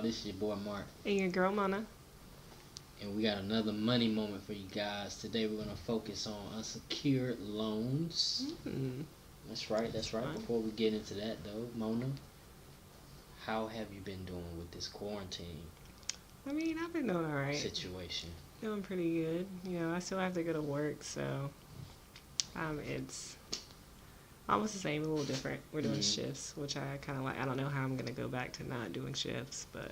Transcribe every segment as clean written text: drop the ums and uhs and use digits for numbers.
This is your boy Marc. And your girl Mona. And we got another money moment for you guys. Today we're going to focus on unsecured loans. Mm-hmm. That's right. Before we get into that though, Mona, how have you been doing with this quarantine I mean, I've been doing alright. situation? Doing pretty good. You know, I still have to go to work, so it's almost the same, a little different. We're doing shifts, which I kind of like. I don't know how I'm going to go back to not doing shifts, but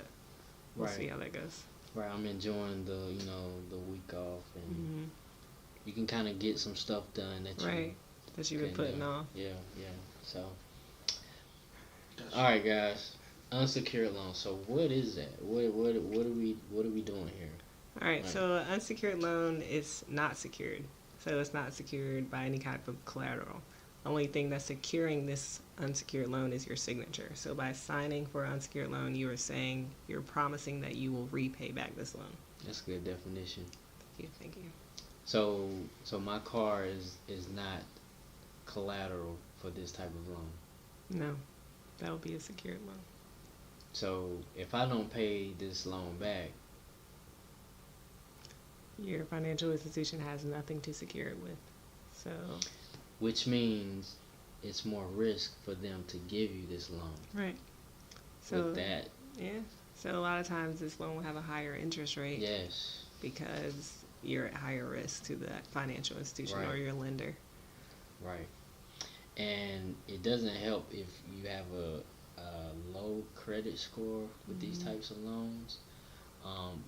we'll see how that goes. Right, I'm enjoying the week off, and you can kind of get some stuff done that you've been putting off. Yeah. So, all right, guys, unsecured loan. So, what is that? What are we doing here? All right. So, an unsecured loan is not secured. So, it's not secured by any type of collateral. The only thing that's securing this unsecured loan is your signature. So by signing for an unsecured loan, you're promising that you will repay back this loan. That's a good definition. Thank you. So my car is not collateral for this type of loan. No, that will be a secured loan. So if I don't pay this loan back, your financial institution has nothing to secure it with. So, which means it's more risk for them to give you this loan. Right. So with that. Yeah. So a lot of times this loan will have a higher interest rate. Yes. Because you're at higher risk to that financial institution or your lender. Right. And it doesn't help if you have a low credit score with these types of loans.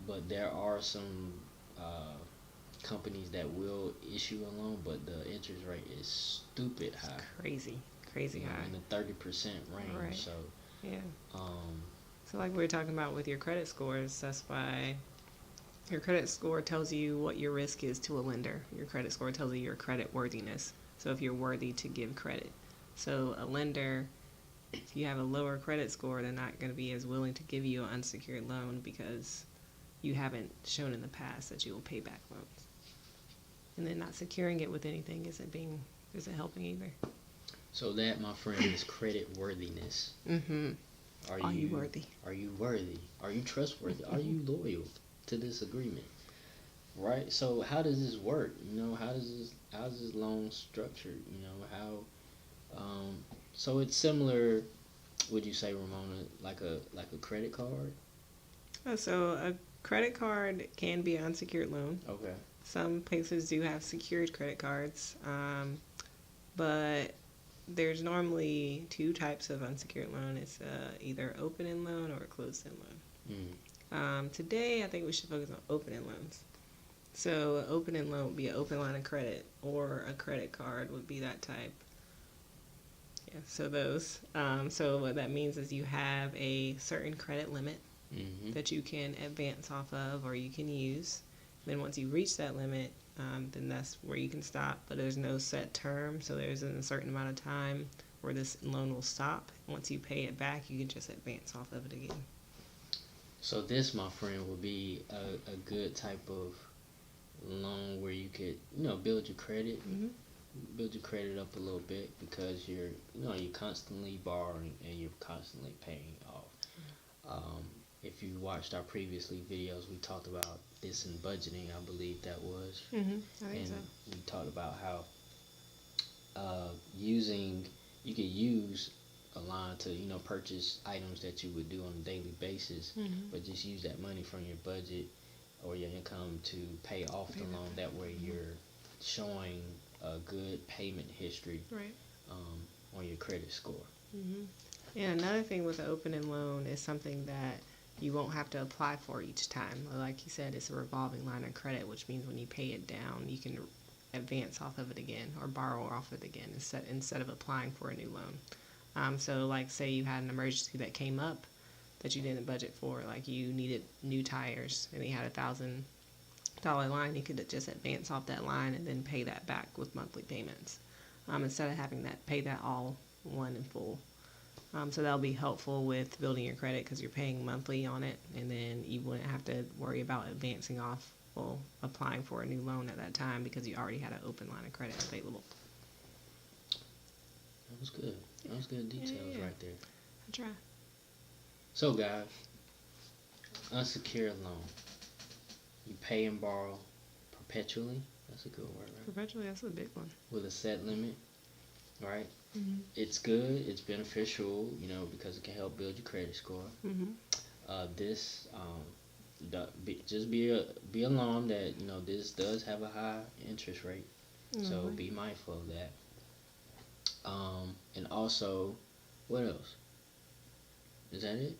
But there are some companies that will issue a loan, but the interest rate is stupid high. It's crazy high. In the 30% range. Right. So yeah. So like we were talking about with your credit scores, that's why your credit score tells you what your risk is to a lender. Your credit score tells you your credit worthiness. So if you're worthy to give credit. So a lender, if you have a lower credit score, they're not going to be as willing to give you an unsecured loan because you haven't shown in the past that you will pay back loans. And then not securing it with anything isn't helping either. So that, my friend, is credit worthiness. Mm-hmm. Are you worthy? Are you worthy? Are you trustworthy? Are you loyal to this agreement? Right? So how does this work? How's this loan structured? So it's similar, would you say, Ramona, like a credit card? So a credit card can be an unsecured loan. Okay. Some places do have secured credit cards, but there's normally two types of unsecured loan. It's either open-end loan or a closed-end loan. Today, I think we should focus on open-end loans. So an open-end loan would be an open line of credit, or a credit card would be that type. Yeah, so those. So what that means is you have a certain credit limit that you can advance off of or you can use. Then once you reach that limit, then that's where you can stop. But there's no set term, so there's a certain amount of time where this loan will stop. Once you pay it back, you can just advance off of it again. So this, my friend, would be a good type of loan where you could, build your credit, build your credit up a little bit because you're constantly borrowing and you're constantly paying off. If you watched our previously videos, we talked about this in budgeting, I believe that was. I think so. We talked about how you could use a line to purchase items that you would do on a daily basis, but just use that money from your budget or your income to pay off the loan. That way you're showing a good payment history on your credit score. And another thing with the open-end loan is something that you won't have to apply for each time. Like you said, it's a revolving line of credit, which means when you pay it down, you can advance off of it again or borrow off of it again instead of applying for a new loan. So like say you had an emergency that came up that you didn't budget for, like you needed new tires and you had a $1,000 line, you could just advance off that line and then pay that back with monthly payments instead of having that pay that all one in full. So that'll be helpful with building your credit because you're paying monthly on it, and then you wouldn't have to worry about advancing off applying for a new loan at that time because you already had an open line of credit available. That was good. That was good details right there. I try. So, guys, Unsecured loan. You pay and borrow perpetually. That's a good word, right? Perpetually, that's a big one. With a set limit, right? Mm-hmm. It's good. It's beneficial, because it can help build your credit score. Mm-hmm. This just be alarmed that this does have a high interest rate, so be mindful of that. And also, what else? Is that it?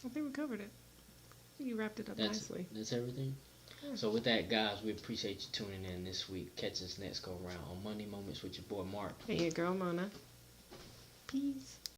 I think we covered it. I think you wrapped it up nicely. That's everything. Yeah. So with that, guys, we appreciate you tuning in this week. Catch us next go around on Monday Moments with your boy Mark and your girl Mona. Peace.